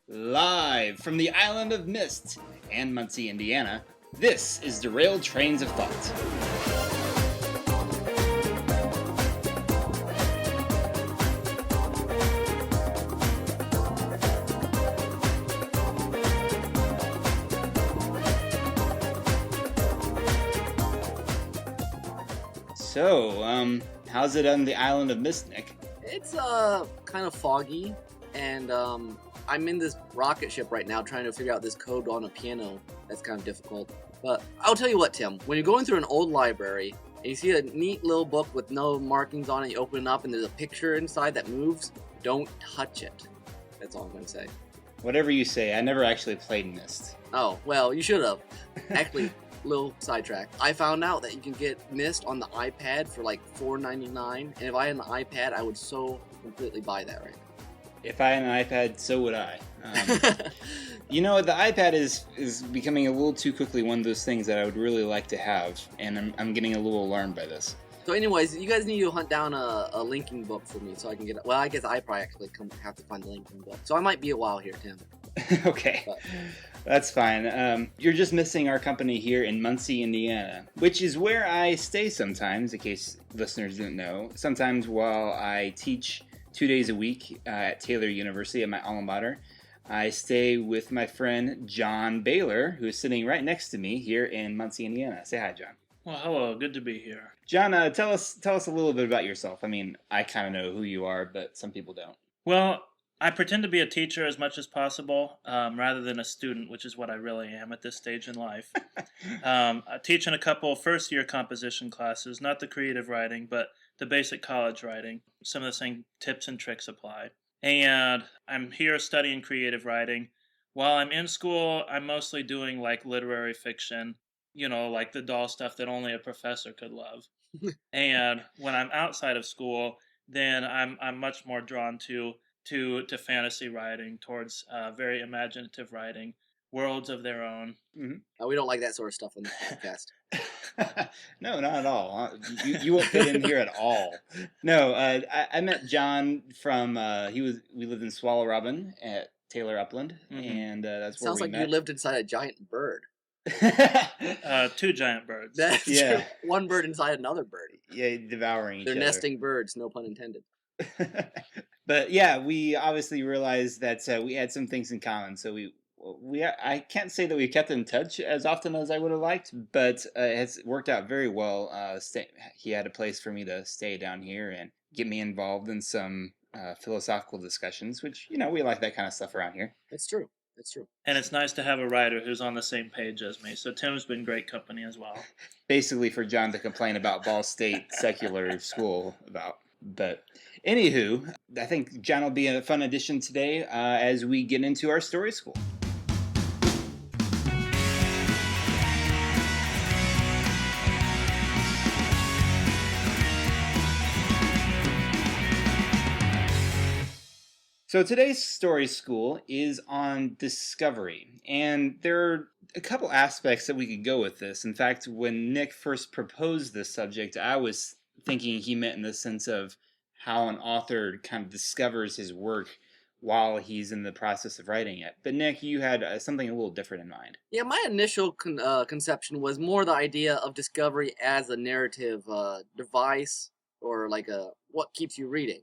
Live from the island of Mist and Muncie, Indiana, this is Derailed Trains of Thought. So, how's it on the island of Mist, Nick? It's kind of foggy, and I'm in this rocket ship right now trying to figure out this code on a piano. That's kind of difficult. But I'll tell you what, Tim, when you're going through an old library and you see a neat little book with no markings on it, you open it up and there's a picture inside that moves, don't touch it. That's all I'm going to say. Whatever you say, I never actually played Mist. Oh, well, you should have. Actually, little sidetrack. I found out that you can get Mist on the iPad for like $4.99, and if I had an iPad, I would so completely buy that right now. If I had an iPad, so would I. You know, the iPad is becoming a little too quickly one of those things that I would really like to have, and I'm getting a little alarmed by this. So anyways, you guys need to hunt down a linking book for me so I can get it. Well, I guess I probably actually have to find the linking book. So I might be a while here, Tim. Okay, But that's fine. You're just missing our company here in Muncie, Indiana, which is where I stay sometimes, in case listeners didn't know. Sometimes while I teach 2 days a week at Taylor University at my alma mater, I stay with my friend John Bahler, who is sitting right next to me here in Muncie, Indiana. Say hi, John. Well, hello. Good to be here. John, tell us a little bit about yourself. I mean, I kind of know who you are, but some people don't. Well, I pretend to be a teacher as much as possible, rather than a student, which is what I really am at this stage in life. I teach in a couple first-year composition classes, not the creative writing, but the basic college writing. Some of the same tips and tricks apply. And I'm here studying creative writing. While I'm in school, I'm mostly doing like literary fiction, you know, like the dull stuff that only a professor could love. And when I'm outside of school, then I'm much more drawn to fantasy writing, towards very imaginative writing, worlds of their own. we don't like that sort of stuff on the podcast. No, not at all. You won't fit in here at all. No, I met John from we lived in Swallow Robin at Taylor Upland, and that's where Sounds we like met. you lived inside a giant bird. Two giant birds. That's Yeah. true. One bird inside another bird. Yeah, devouring each They're other. nesting birds, no pun intended. But yeah, we obviously realized that we had some things in common. So I can't say that we kept in touch as often as I would have liked, but it has worked out very well. He had a place for me to stay down here and get me involved in some philosophical discussions, which, you know, we like that kind of stuff around here. That's true. That's true. And it's nice to have a writer who's on the same page as me. So Tim's been great company as well. Basically for John to complain about Ball State secular school about. But anywho, I think John will be a fun addition today as we get into our story school. So today's story school is on discovery, and there are a couple aspects that we could go with this. In fact, when Nick first proposed this subject, I was thinking he meant in the sense of how an author kind of discovers his work while he's in the process of writing it. But Nick, you had something a little different in mind. Yeah, my initial conception was more the idea of discovery as a narrative device, or like what keeps you reading.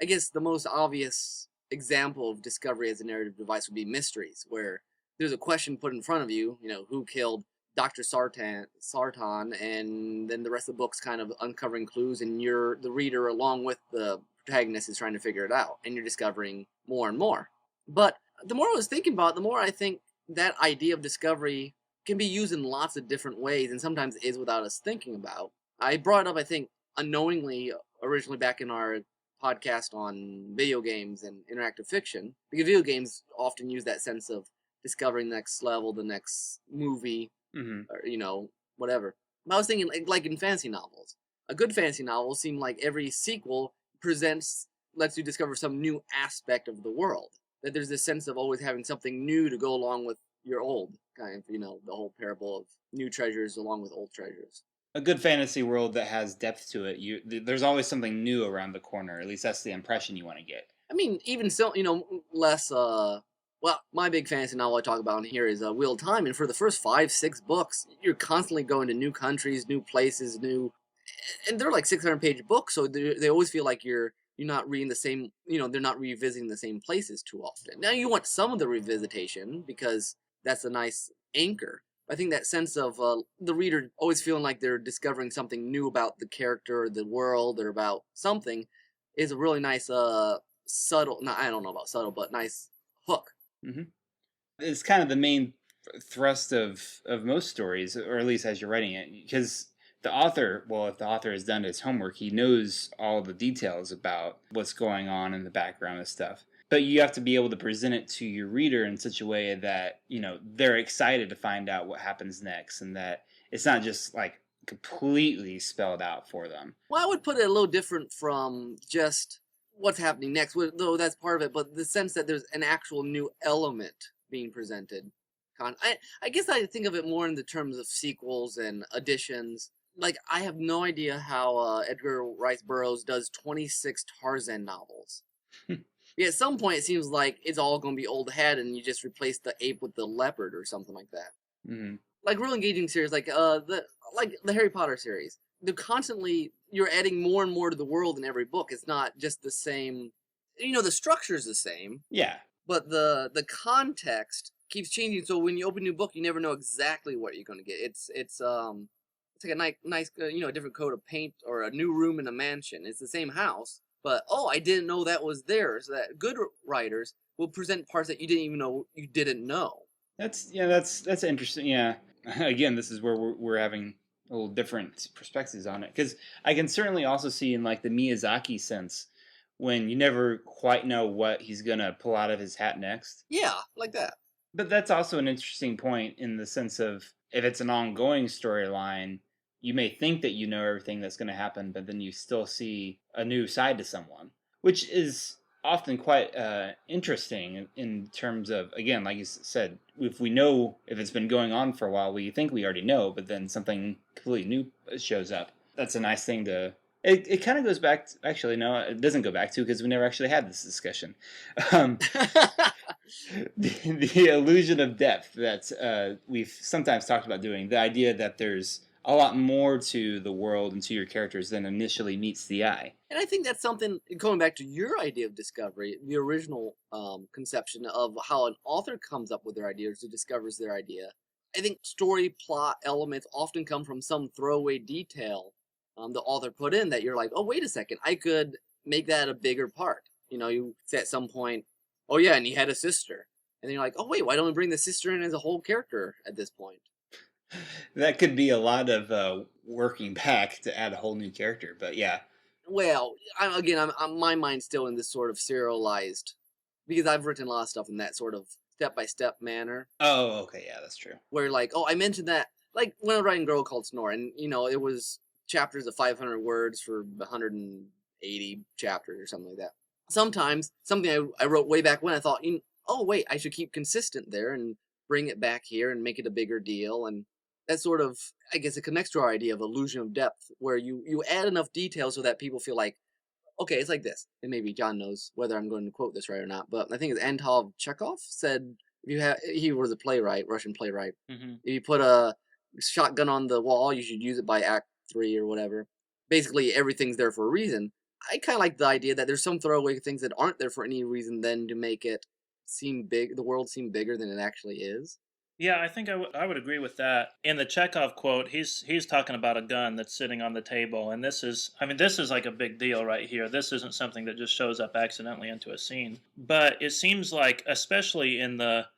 I guess the most obvious example of discovery as a narrative device would be mysteries, where there's a question put in front of you, you know, who killed Dr. Sartan, and then the rest of the book's kind of uncovering clues, and you're the reader along with the protagonist is trying to figure it out, and you're discovering more and more. But the more I was thinking about it, the more I think that idea of discovery can be used in lots of different ways, and sometimes is without us thinking about. I brought it up, I think, unknowingly, originally back in our podcast on video games and interactive fiction, because video games often use that sense of discovering the next level, the next movie, or, you know, whatever. I was thinking, like in fantasy novels. A good fantasy novel seems like every sequel lets you discover some new aspect of the world. That there's this sense of always having something new to go along with your old, kind of, you know, the whole parable of new treasures along with old treasures. A good fantasy world that has depth to it, there's always something new around the corner. At least that's the impression you want to get. I mean, even so, you know, less Well, my big fantasy novel I talk about in here is Wheel of Time, and for the first 5, 6 books, you're constantly going to new countries, new places, and they're like 600-page books, so they always feel like you're not reading the same, they're not revisiting the same places too often. Now you want some of the revisitation because that's a nice anchor. I think that sense of the reader always feeling like they're discovering something new about the character, or the world, or about something is a really nice, subtle. No, I don't know about subtle, but nice hook. Hmm. It's kind of the main thrust of most stories, or at least as you're writing it, because the author, well, if the author has done his homework, he knows all the details about what's going on in the background of stuff. But you have to be able to present it to your reader in such a way that, they're excited to find out what happens next, and that it's not just like completely spelled out for them. Well, I would put it a little different from just what's happening next, though that's part of it, but the sense that there's an actual new element being presented. I guess I think of it more in the terms of sequels and additions. Like, I have no idea how Edgar Rice Burroughs does 26 Tarzan novels. Yeah, at some point it seems like it's all going to be old hat, and you just replace the ape with the leopard or something like that. Hmm. Like real engaging series, like the Harry Potter series. You're adding more and more to the world in every book. It's not just the same. The structure's the same, Yeah. but the context keeps changing. So when you open a new book, you never know exactly what you're going to get. It's like a nice a different coat of paint, or a new room in a mansion. It's the same house, but I didn't know that was there. So that good writers will present parts that you didn't even know you didn't know. That's interesting. Yeah. Again, this is where we're having a little different perspectives on it, because I can certainly also see in like the Miyazaki sense when you never quite know what he's gonna pull out of his hat next. Yeah, like that. But that's also an interesting point in the sense of if it's an ongoing storyline, you may think that you know everything that's going to happen, but then you still see a new side to someone, which is often quite interesting in terms of, again, like you said, if we know if it's been going on for a while, we think we already know, but then something completely new shows up. That's a nice thing to. It kind of goes back to, actually, no, it doesn't go back to, because we never actually had this discussion. Um, the illusion of depth that we've sometimes talked about doing, the idea that there's a lot more to the world and to your characters than initially meets the eye. And I think that's something, going back to your idea of discovery, the original conception of how an author comes up with their ideas or discovers their idea. I think story plot elements often come from some throwaway detail the author put in that you're like, oh, wait a second, I could make that a bigger part. You say at some point, oh yeah, and he had a sister. And then you're like, oh wait, why don't we bring the sister in as a whole character at this point? That could be a lot of working back to add a whole new character, but yeah. Well, my mind's still in this sort of serialized, because I've written a lot of stuff in that sort of step-by-step manner. Oh, okay, yeah, that's true. Where like, oh, I mentioned that, like when I was writing Girl Called Snore, and it was chapters of 500 words for 180 chapters or something like that. Sometimes something I wrote way back when, I thought, oh wait, I should keep consistent there and bring it back here and make it a bigger deal. And that sort of, I guess, it connects to our idea of illusion of depth, where you add enough detail so that people feel like, okay, it's like this. And maybe John knows whether I'm going to quote this right or not, but I think it's Anton Chekhov said, he was a playwright, Russian playwright. Mm-hmm. If you put a shotgun on the wall, you should use it by Act 3 or whatever. Basically, everything's there for a reason. I kind of like the idea that there's some throwaway things that aren't there for any reason, then to make it seem big, the world seem bigger than it actually is. Yeah, I think I would agree with that. In the Chekhov quote, he's talking about a gun that's sitting on the table, and this is like a big deal right here. This isn't something that just shows up accidentally into a scene. But it seems like, especially in the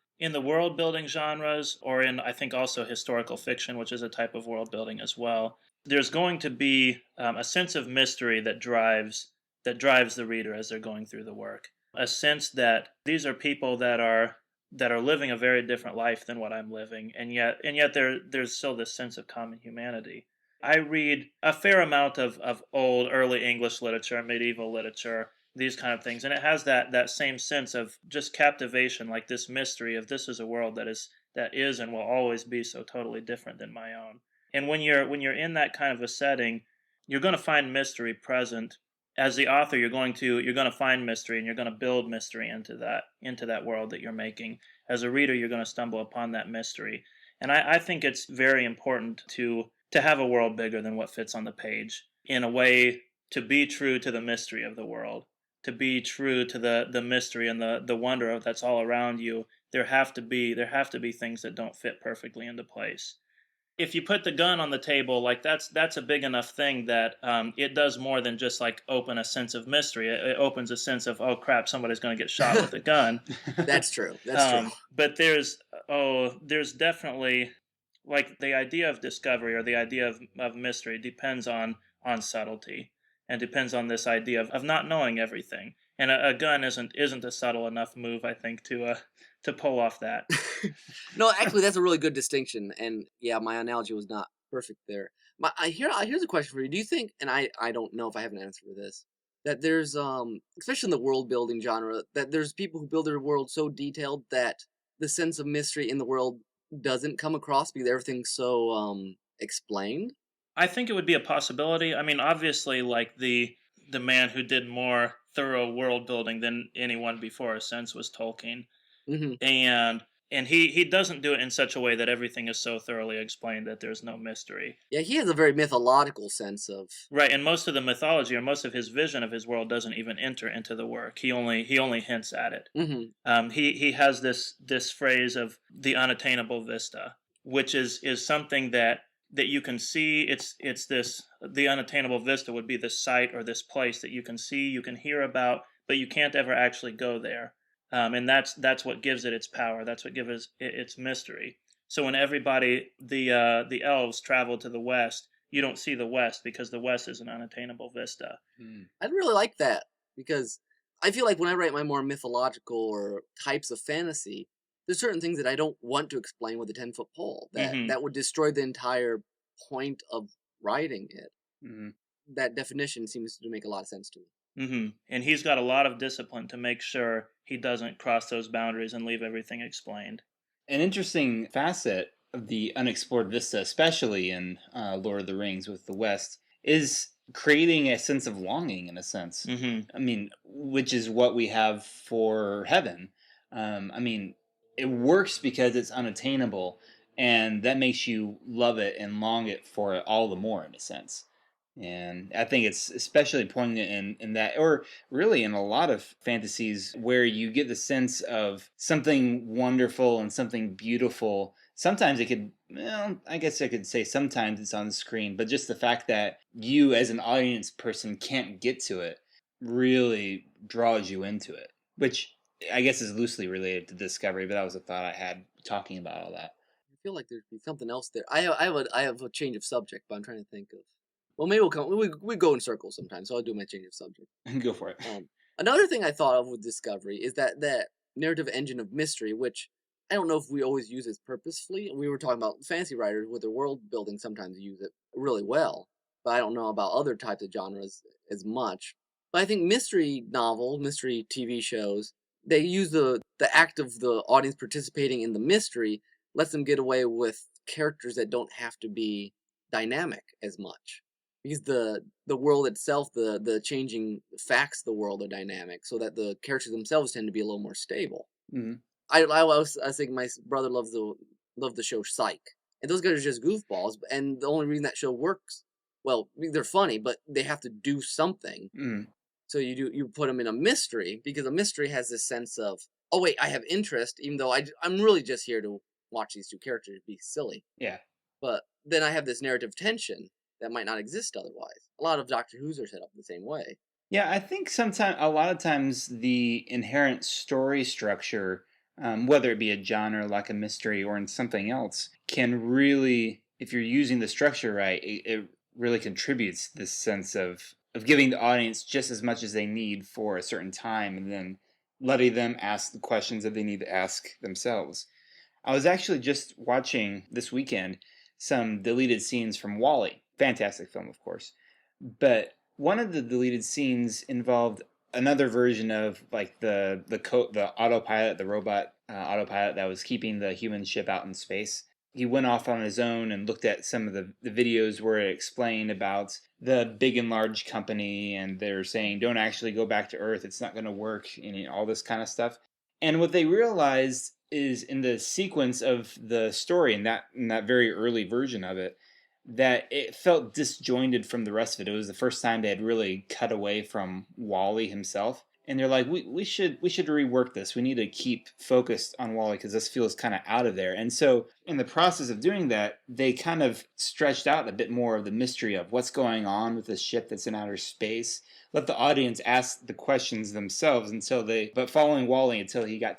world building genres, or in, I think, also historical fiction, which is a type of world building as well, there's going to be a sense of mystery that drives the reader as they're going through the work. A sense that these are people that are living a very different life than what I'm living, and yet there's still this sense of common humanity. I read a fair amount of old early English literature, medieval literature, these kind of things, and it has that same sense of just captivation, like this mystery of this is a world that is and will always be so totally different than my own. And when you're in that kind of a setting, you're going to find mystery present as the author, you're going to find mystery, and you're going to build mystery into that world that you're making. As a reader, you're going to stumble upon that mystery, and I think it's very important to have a world bigger than what fits on the page, in a way to be true to the mystery of the world, to be true to the mystery and the wonder of that's all around you. There have to be things that don't fit perfectly into place. If you put the gun on the table, like that's a big enough thing that it does more than just like open a sense of mystery. It opens a sense of, oh crap, somebody's going to get shot with a gun. That's true. That's true. But there's definitely, like, the idea of discovery, or the idea of mystery, depends on subtlety, and depends on this idea of not knowing everything. And a gun isn't a subtle enough move, I think, to pull off that. No, actually, that's a really good distinction. And yeah, my analogy was not perfect there. Here's a question for you. Do you think, and I don't know if I have an answer for this, that there's especially in the world building genre, that there's people who build their world so detailed that the sense of mystery in the world doesn't come across because everything's so explained? I think it would be a possibility. I mean, obviously, like the man who did more thorough world building than anyone before a sense was Tolkien, Hmm. and he doesn't do it in such a way that everything is so thoroughly explained that there's no mystery. Yeah, he has a very mythological sense of. Right, and most of the mythology, or most of his vision of his world, doesn't even enter into the work. He only hints at it. Hmm. He has this phrase of the unattainable vista, which is something that you can see. It's this, the unattainable vista would be this site or this place that you can see, you can hear about, but you can't ever actually go there. And that's what gives it its power. That's what gives it its mystery. So when everybody, the elves, travel to the west, you don't see the west, because the west is an unattainable vista. I'd really like that because I feel like when I write my more mythological or types of fantasy, there's certain things that I don't want to explain with a 10-foot pole Mhm. that would destroy the entire point of writing it. Mhm. That definition seems to make a lot of sense to me. And he's got a lot of discipline to make sure he doesn't cross those boundaries and leave everything explained. An interesting facet of the unexplored vista, especially in Lord of the Rings with the West, is creating a sense of longing, in a sense. Hmm. I mean, which is what we have for heaven. I mean, it works because it's unattainable, and that makes you love it and long it for it all the more, in a sense. And I think it's especially poignant in that, or really in a lot of fantasies, where you get the sense of something wonderful and something beautiful. Sometimes it could, well, I guess I could say sometimes it's on the screen, but just the fact that you as an audience person can't get to it really draws you into it, which I guess is loosely related to discovery, but that was a thought I had talking about all that. I feel like there'd be something else there. I have a change of subject, but I'm trying to think of. Well, maybe we go in circles sometimes, so I'll do my change of subject. Go for it. Another thing I thought of with Discovery is that narrative engine of mystery, which I don't know if we always use it purposefully. We were talking about fantasy writers with their world building sometimes use it really well, but I don't know about other types of genres as much. But I think mystery novels, mystery TV shows, they use the act of the audience participating in the mystery lets them get away with characters that don't have to be dynamic as much because the world itself, the changing facts of the world are dynamic, so that the characters themselves tend to be a little more stable. Mhm. I think my brother loves the show Psych, and those guys are just goofballs. And the only reason that show works, well, they're funny, but they have to do something. Mm. So you put them in a mystery because a mystery has this sense of, oh wait, I have interest, even though I'm really just here to watch these two characters be silly. Yeah. But then I have this narrative tension that might not exist otherwise. A lot of Doctor Who's are set up the same way. Yeah, I think sometimes, a lot of times, the inherent story structure, whether it be a genre like a mystery or in something else, can really, if you're using the structure right, it really contributes this sense of giving the audience just as much as they need for a certain time, and then letting them ask the questions that they need to ask themselves. I was actually just watching this weekend some deleted scenes from Wall-E. Fantastic film, of course. But one of the deleted scenes involved another version of like the autopilot, the robot autopilot that was keeping the human ship out in space. he went off on his own and looked at some of the videos where it explained about the big and large company, and they're saying don't actually go back to Earth, it's not going to work, and all this kind of stuff. And what they realized is in the sequence of the story, in that very early version of it, that it felt disjointed from the rest of it. It was the first time they had really cut away from Wally himself. And they're like, we should rework this. We need to keep focused on Wally because this feels kind of out of there. And so in the process of doing that, they kind of stretched out a bit more of the mystery of what's going on with this ship that's in outer space. Let the audience ask the questions themselves but following Wally until they got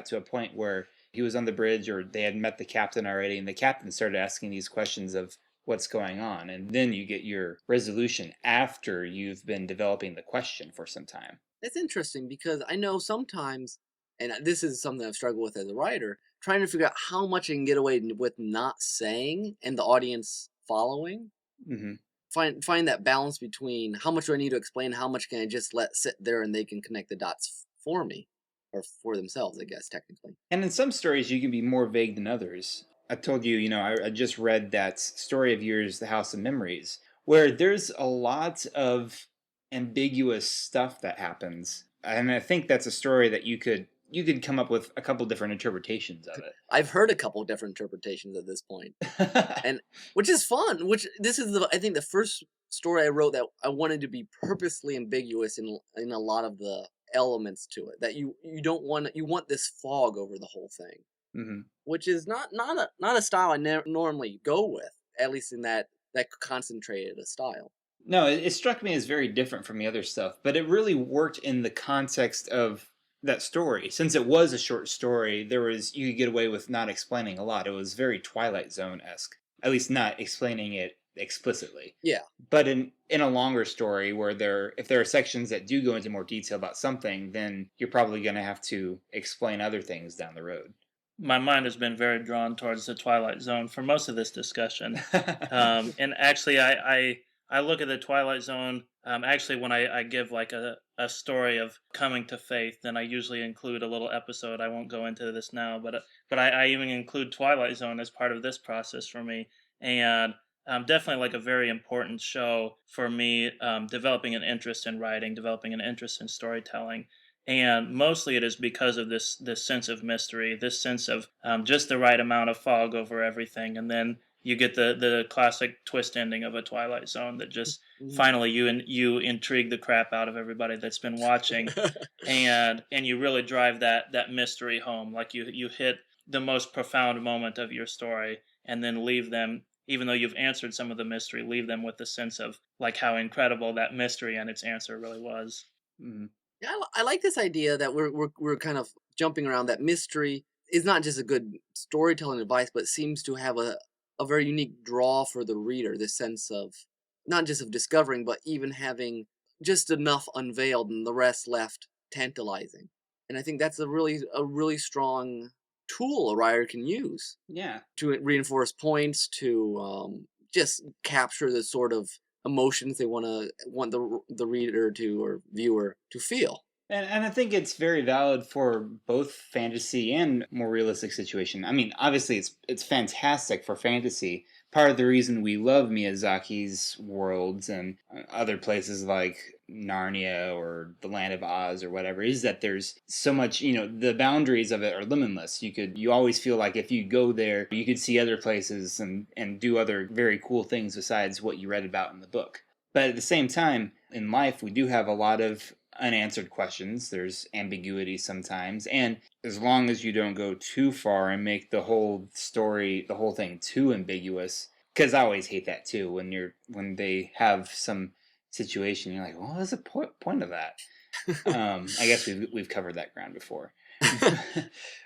to a point where he was on the bridge or they had met the captain already, and the captain started asking these questions of what's going on, and then you get your resolution after you've been developing the question for some time. That's interesting because I know sometimes, and this is something I've struggled with as a writer, trying to figure out how much I can get away with not saying and the audience following. Mm-hmm. Find that balance between how much do I need to explain, how much can I just let sit there and they can connect the dots for me, or for themselves, I guess, technically. And in some stories, you can be more vague than others. I told you, I just read that story of yours, The House of Memories, where there's a lot of ambiguous stuff that happens. And I think that's a story that you could come up with a couple different interpretations of it. I've heard a couple different interpretations at this point, and which is fun. Which this is I think the first story I wrote that I wanted to be purposely ambiguous in a lot of the elements to it. That you don't want this fog over the whole thing, Mm-hmm. which is not a style I normally go with. At least in that concentrated a style. No, it struck me as very different from the other stuff, but it really worked in the context of that story. Since it was a short story, you could get away with not explaining a lot. It was very Twilight Zone-esque, at least not explaining it explicitly. Yeah. But in a longer story where if there are sections that do go into more detail about something, then you're probably going to have to explain other things down the road. My mind has been very drawn towards the Twilight Zone for most of this discussion. And actually, I look at the Twilight Zone, actually, when I give like a story of coming to faith, then I usually include a little episode. I won't go into this now, but I even include Twilight Zone as part of this process for me. And definitely like a very important show for me, developing an interest in writing, developing an interest in storytelling. And mostly it is because of this sense of mystery, this sense of just the right amount of fog over everything. And then you get the classic twist ending of a Twilight Zone that just finally you intrigue the crap out of everybody that's been watching, and you really drive that mystery home. Like you hit the most profound moment of your story, and then leave them, even though you've answered some of the mystery, leave them with the sense of like how incredible that mystery and its answer really was. Mm-hmm. Yeah, I like this idea that we're kind of jumping around. That mystery is not just a good storytelling device, but seems to have a very unique draw for the reader. This sense of not just of discovering, but even having just enough unveiled and the rest left tantalizing. And I think that's a really strong tool a writer can use. Yeah. To reinforce points, to just capture the sort of emotions they want the reader to or viewer to feel. And I think it's very valid for both fantasy and more realistic situation. I mean, obviously it's fantastic for fantasy. Part of the reason we love Miyazaki's worlds and other places like Narnia or the Land of Oz or whatever is that there's so much, the boundaries of it are limitless. You always feel like if you go there, you could see other places and do other very cool things besides what you read about in the book. But at the same time, in life, we do have a lot of unanswered questions. There's ambiguity sometimes, and as long as you don't go too far and make the whole story, the whole thing too ambiguous, because I always hate that too when they have some situation you're like, well, what's the point of that? I guess we've covered that ground before.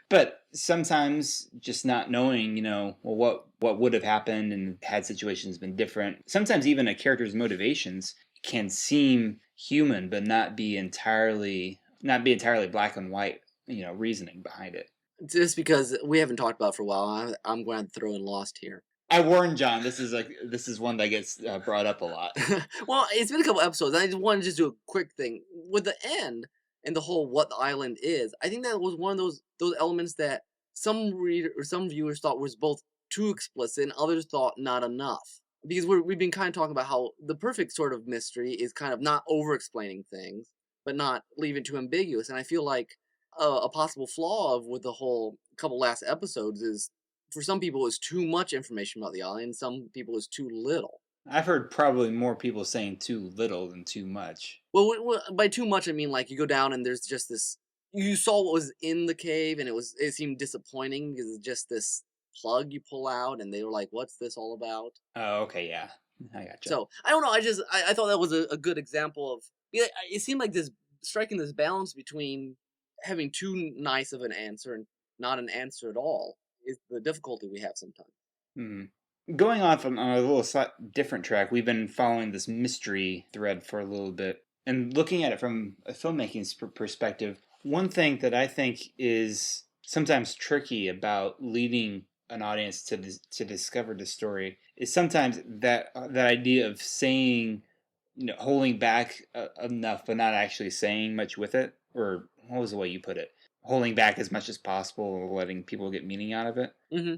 But sometimes just not knowing, well, what would have happened and had situations been different. Sometimes even a character's motivations can seem human, but not be entirely black and white, reasoning behind it. Just because we haven't talked about it for a while, I'm going to throw in Lost here. I warned John. This is one that gets brought up a lot. Well, it's been a couple episodes. I just want to do a quick thing with the end and the whole what the island is. I think that was one of those elements that some reader or some viewers thought was both too explicit, and others thought not enough. Because we've been kind of talking about how the perfect sort of mystery is kind of not over-explaining things, but not leave it too ambiguous. And I feel like a possible flaw of with the whole couple last episodes is, for some people, is too much information about the alien. Some people is too little. I've heard probably more people saying too little than too much. Well, by too much, I mean like you go down and there's just this. You saw what was in the cave, and it seemed disappointing because it's just this plug you pull out, and they were like, "What's this all about?" Oh, okay, yeah. I gotcha. So I don't know. I thought that was a good example of. Yeah, it seemed like this striking this balance between having too nice of an answer and not an answer at all is the difficulty we have sometimes. Hmm. Going off on a little different track, we've been following this mystery thread for a little bit and looking at it from a filmmaking perspective. One thing that I think is sometimes tricky about leading an audience to discover the story is sometimes that idea of saying, holding back enough but not actually saying much with it, or what was the way you put it? Holding back as much as possible, letting people get meaning out of it. Mm-hmm.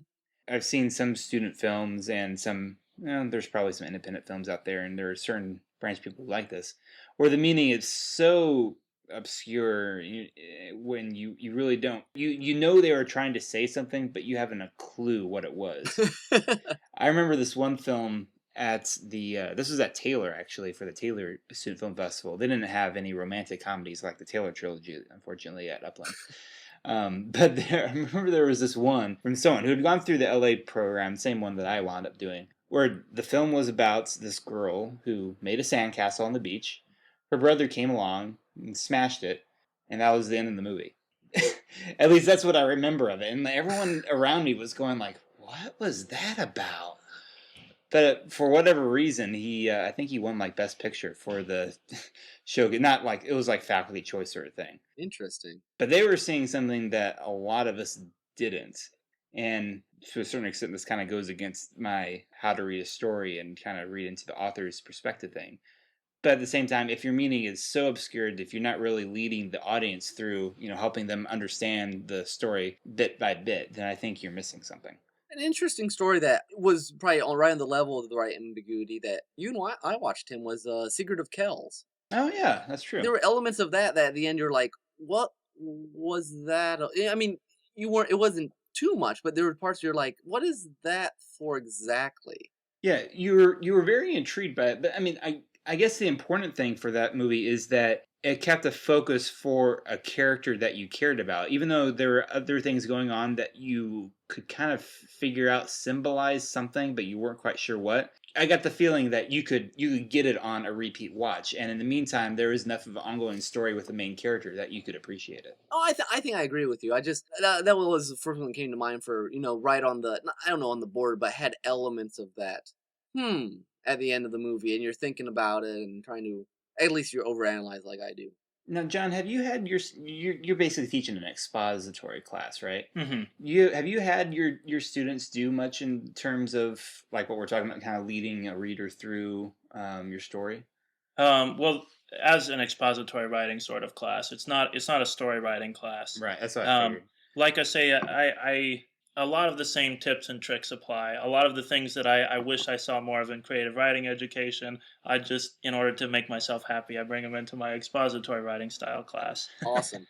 I've seen some student films and some, there's probably some independent films out there, and there are certain branch people who like this, where the meaning is so obscure when you really don't. You know they were trying to say something, but you haven't a clue what it was. I remember this one film at this was at Taylor, actually, for the Taylor Student Film Festival. They didn't have any romantic comedies like the Taylor trilogy, unfortunately, at Upland. But I remember there was this one from someone who had gone through the LA program, same one that I wound up doing, where the film was about this girl who made a sandcastle on the beach. Her brother came along and smashed it, and that was the end of the movie. At least that's what I remember of it. And everyone around me was going like, "What was that about?" But for whatever reason, I think he won like Best Picture for the show. Not like it was like faculty choice sort of thing. Interesting. But they were seeing something that a lot of us didn't. And to a certain extent, this kind of goes against my how to read a story and kind of read into the author's perspective thing. But at the same time, if your meaning is so obscured, if you're not really leading the audience through, helping them understand the story bit by bit, then I think you're missing something. An interesting story that was probably right on the level of the right ambiguity that I watched him was Secret of Kells. Oh yeah, that's true. There were elements of that at the end you're like, what was that? I mean, it wasn't too much, but there were parts you're like, what is that for exactly? Yeah, you were very intrigued by it. But I mean, I guess the important thing for that movie is that it kept a focus for a character that you cared about, even though there were other things going on that you could kind of figure out symbolize something, but you weren't quite sure what. I got the feeling that you could get it on a repeat watch, and in the meantime, there is enough of an ongoing story with the main character that you could appreciate it. Oh, I think I agree with you. I just that was the first one that came to mind for right on the I don't know on the board, but had elements of that. At the end of the movie, and you're thinking about it and trying to at least you're overanalyze like I do. Now, John, have you had you're basically teaching an expository class, right? Mm-hmm. Have you had your students do much in terms of like what we're talking about, kind of leading a reader through your story? Well, as an expository writing sort of class, it's not a story writing class. Right. That's what I figured. Like I say, I a lot of the same tips and tricks apply. A lot of the things that I wish I saw more of in creative writing education, I just, in order to make myself happy, I bring them into my expository writing style class. Awesome.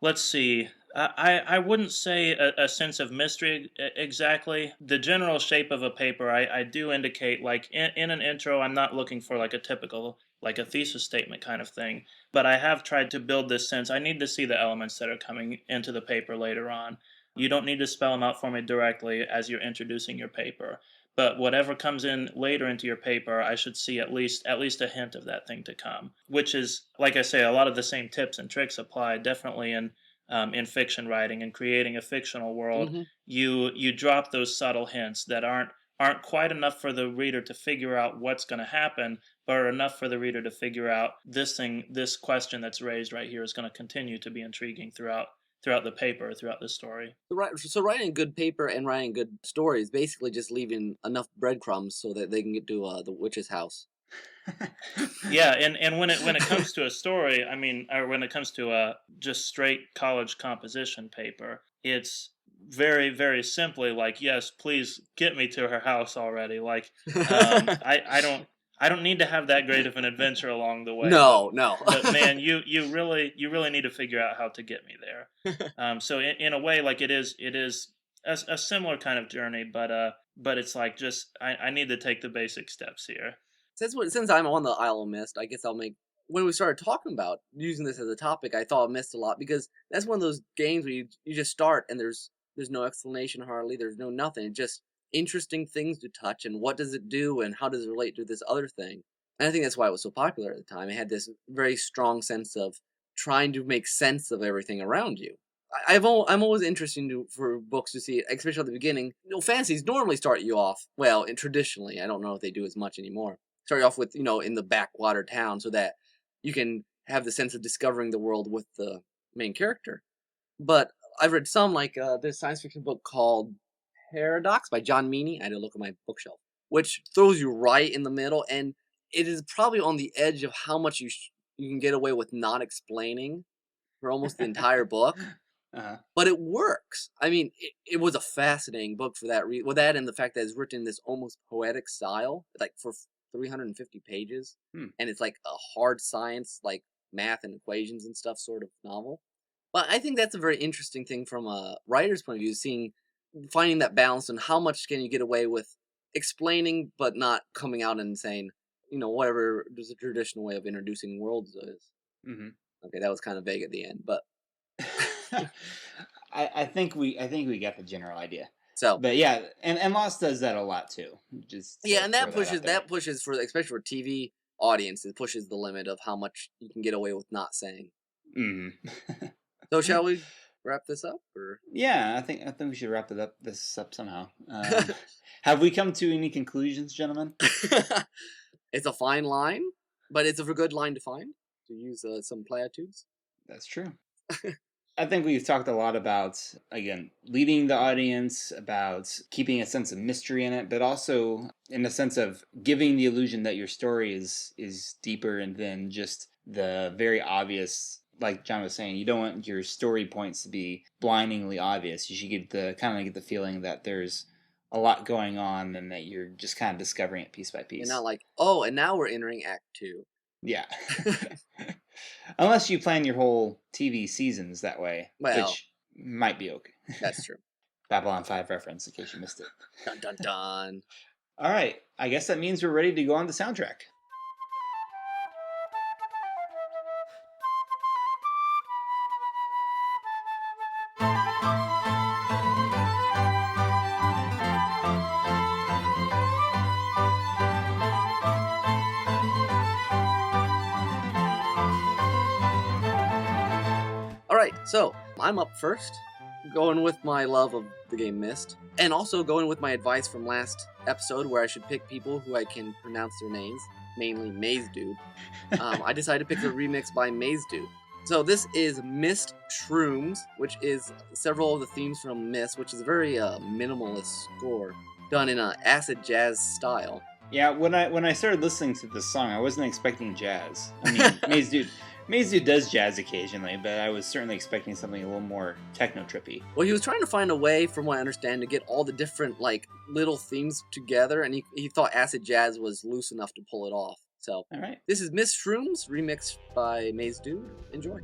Let's see. I wouldn't say a sense of mystery exactly. The general shape of a paper, I do indicate, like in an intro, I'm not looking for like a typical, like a thesis statement kind of thing. But I have tried to build this sense. I need to see the elements that are coming into the paper later on. You don't need to spell them out for me directly as you're introducing your paper. But whatever comes in later into your paper, I should see at least a hint of that thing to come. Which is, like I say, a lot of the same tips and tricks apply definitely in fiction writing and creating a fictional world. Mm-hmm. You drop those subtle hints that aren't quite enough for the reader to figure out what's going to happen, but are enough for the reader to figure out this question that's raised right here is going to continue to be intriguing throughout the paper, throughout the story. So writing good paper and writing good stories, basically just leaving enough breadcrumbs so that they can get to the witch's house. Yeah, and when it comes to a story, I mean, or when it comes to a just straight college composition paper, it's very, very simply, like, yes, please get me to her house already. Like, I don't need to have that great of an adventure along the way. No. But man, you really need to figure out how to get me there. So in a way, like it is a similar kind of journey, but it's like just I need to take the basic steps here. Since I'm on the Isle of Mist, I guess I'll make. When we started talking about using this as a topic, I thought of Mist a lot because that's one of those games where you just start and there's no explanation hardly, there's no nothing, it's just interesting things to touch and what does it do and how does it relate to this other thing. And I think that's why it was so popular at the time. It had this very strong sense of trying to make sense of everything around you. I'm always interested for books to see, especially at the beginning. Fantasies normally start you off, well, and traditionally, I don't know if they do as much anymore. Start you off with, in the backwater town so that you can have the sense of discovering the world with the main character. But I've read some, like this science fiction book called Paradox by John Meany. I had to look at my bookshelf, which throws you right in the middle, and it is probably on the edge of how much you can get away with not explaining for almost the entire book. Uh-huh. But it works. I mean, it was a fascinating book for that reason. Well, that and the fact that it's written in this almost poetic style, like for 350 pages, and it's like a hard science, like math and equations and stuff sort of novel. But I think that's a very interesting thing from a writer's point of view, finding that balance and how much can you get away with explaining but not coming out and saying, whatever there's a traditional way of introducing worlds is. Mm-hmm. Okay, that was kind of vague at the end, but I think we got the general idea. So, but yeah, and Lost does that a lot too. And that pushes for, especially for TV audience, it pushes the limit of how much you can get away with not saying. Mm-hmm. So shall we wrap this up? Or? Yeah, I think we should wrap this up somehow. Have we come to any conclusions, gentlemen? It's a fine line, but it's a good line to find, to use some platitudes. That's true. I think we've talked a lot about, again, leading the audience, about keeping a sense of mystery in it, but also in the sense of giving the illusion that your story is deeper than just the very obvious. Like John was saying, you don't want your story points to be blindingly obvious. You should get the feeling that there's a lot going on and that you're just kind of discovering it piece by piece. And not like, oh, and now we're entering Act 2. Yeah. Unless you plan your whole TV seasons that way, which might be okay. That's true. Babylon 5 reference, in case you missed it. Dun dun dun. All right. I guess that means we're ready to go on the soundtrack. Alright, so I'm up first, going with my love of the game Myst, and also going with my advice from last episode where I should pick people who I can pronounce their names, mainly Maze Dude. I decided to pick the remix by Maze Dude. So this is Myst Shrooms, which is several of the themes from Myst, which is a very minimalist score, done in an acid jazz style. Yeah, when I started listening to this song, I wasn't expecting jazz. I mean, Maze Dude does jazz occasionally, but I was certainly expecting something a little more techno-trippy. Well, he was trying to find a way, from what I understand, to get all the different, little themes together, and he thought acid jazz was loose enough to pull it off. So, all right. This is Myst Shrooms, remixed by Maze Dude. Enjoy.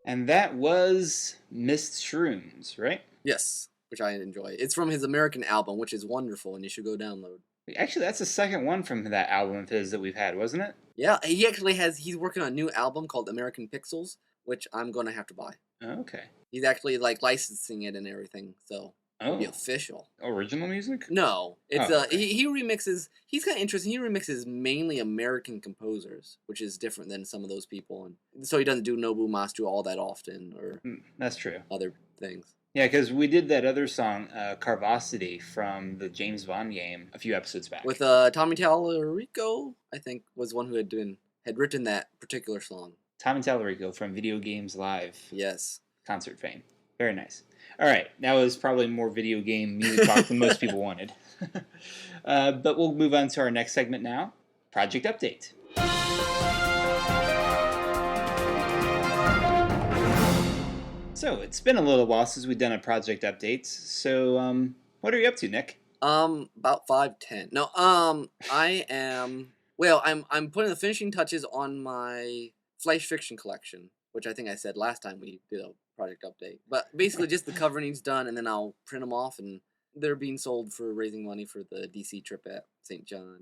And that was Mist Shrooms, right? Yes, which I enjoy. It's from his American album, which is wonderful, and you should go download. Actually, that's the second one from that album of his that we've had, wasn't it? Yeah, he actually he's working on a new album called American Pixels, which I'm going to have to buy. Okay. He's actually like licensing it and everything, so it'll be Oh, official. original music? No, it's Oh, okay. he remixes. He's kind of interesting. He remixes mainly American composers, which is different than some of those people, and so he doesn't do Nobu Mastu all that often or That's true. other things. Yeah, because we did that other song, Carvosity, from the James Bond game a few episodes back. With Tommy Tallarico, I think was one who had written that particular song. Tommy Tallarico from Video Games Live Yes. concert fame. Very nice. All right, that was probably more video game music talk than most people wanted. But we'll move on to our next segment now, Project Update. So it's been a little while since we've done a project update. So what are you up to, Nick? About 5'10". No, I am. Well, I'm putting the finishing touches on my flash fiction collection, which I think I said last time we did a project update. But basically, just the cover needs done, and then I'll print them off, and they're being sold for raising money for the DC trip at St. John.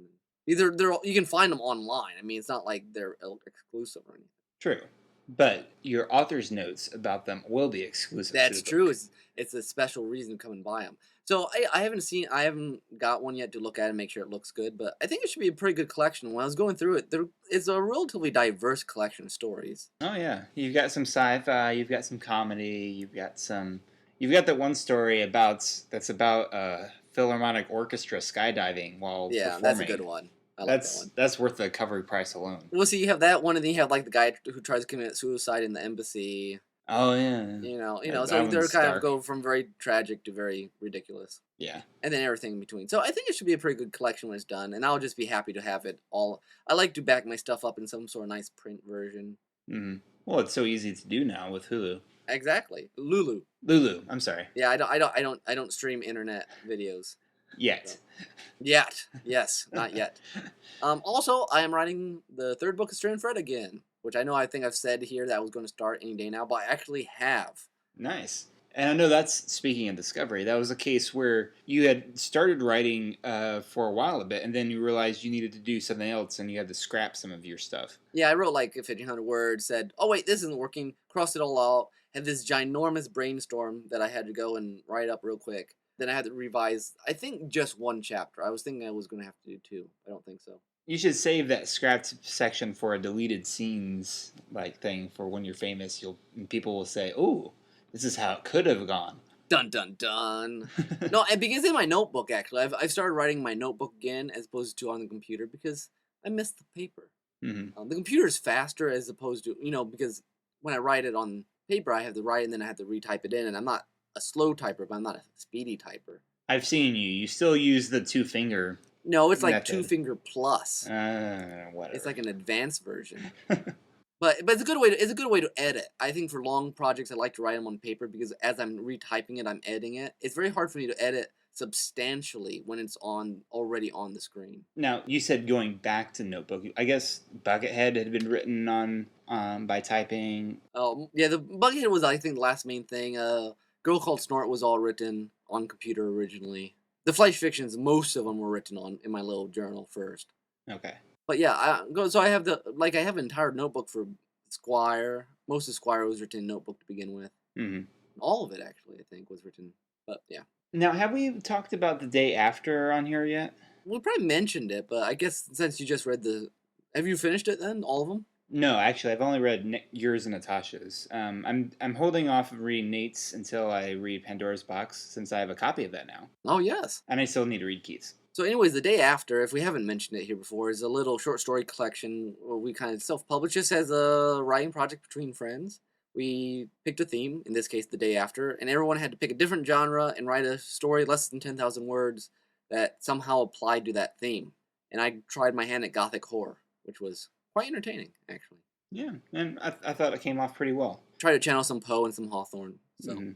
Either you can find them online. I mean, it's not like they're exclusive or anything. True. But your author's notes about them will be exclusive. That's to the true. book. It's a special reason to come and buy them. So I haven't got one yet to look at and make sure it looks good, but I think it should be a pretty good collection. When I was going through it, it's a relatively diverse collection of stories. Oh yeah, you've got some sci-fi, you've got some comedy, you've got that one story that's about a Philharmonic Orchestra skydiving while performing. That's a good one. I like that one. That's worth the cover price alone. Well, see, you have that one, and then you have like the guy who tries to commit suicide in the embassy. Oh yeah. So they're kind of go from very tragic to very ridiculous. Yeah. And then everything in between. So I think it should be a pretty good collection when it's done, and I'll just be happy to have it all. I like to back my stuff up in some sort of nice print version. Mm-hmm. Well, it's so easy to do now with Hulu. Exactly, Lulu. I'm sorry. Yeah, I don't stream internet videos. Yet. Yet, yes, not yet. Also, I am writing the third book of Stray and Fred again, which I think I've said here that I was going to start any day now, but I actually have. Nice. And I know that's, speaking of Discovery, that was a case where you had started writing for a while a bit, and then you realized you needed to do something else, and you had to scrap some of your stuff. Yeah, I wrote like 1,500 words, said, oh wait, this isn't working, crossed it all out, had this ginormous brainstorm that I had to go and write up real quick. Then I had to revise, I think, just one chapter. I was thinking I was going to have to do two. I don't think so. You should save that scrapped section for a deleted scenes like thing for when you're famous. And people will say, "Oh, this is how it could have gone." Dun dun dun. No, it begins in my notebook. Actually, I've started writing my notebook again as opposed to on the computer because I miss the paper. Mm-hmm. The computer is faster as opposed to because when I write it on paper, I have to write and then I have to retype it in, and I'm not a slow typer, but I'm not a speedy typer. I've seen you. You still use the 2-finger. No, it's like method. 2-finger plus. Whatever. It's like an advanced version. But it's a good way to edit. I think for long projects, I like to write them on paper because as I'm retyping it, I'm editing it. It's very hard for me to edit substantially when it's already on the screen. Now, you said going back to Notebook. I guess Buckethead had been written on by typing. Oh yeah, the Buckethead was I think the last main thing. Girl Called Snort was all written on computer originally. The flash fictions, most of them were written in my little journal first. Okay. But yeah, I have I have an entire notebook for Squire. Most of Squire was written in Notebook to begin with. Mm-hmm. All of it actually, I think, was written. But yeah. Now, have we talked about The Day After on here yet? We probably mentioned it, but I guess since you just read have you finished it then? All of them? No, actually, I've only read yours and Natasha's. I'm holding off of reading Nate's until I read Pandora's Box, since I have a copy of that now. Oh yes. And I still need to read Keith's. So, anyways, The Day After, if we haven't mentioned it here before, is a little short story collection where we kind of self-publish this as a writing project between friends. We picked a theme, in this case, The Day After, and everyone had to pick a different genre and write a story less than 10,000 words that somehow applied to that theme. And I tried my hand at gothic horror, which was quite entertaining, actually. Yeah, and I thought it came off pretty well. Tried to channel some Poe and some Hawthorne. So. Mm-hmm.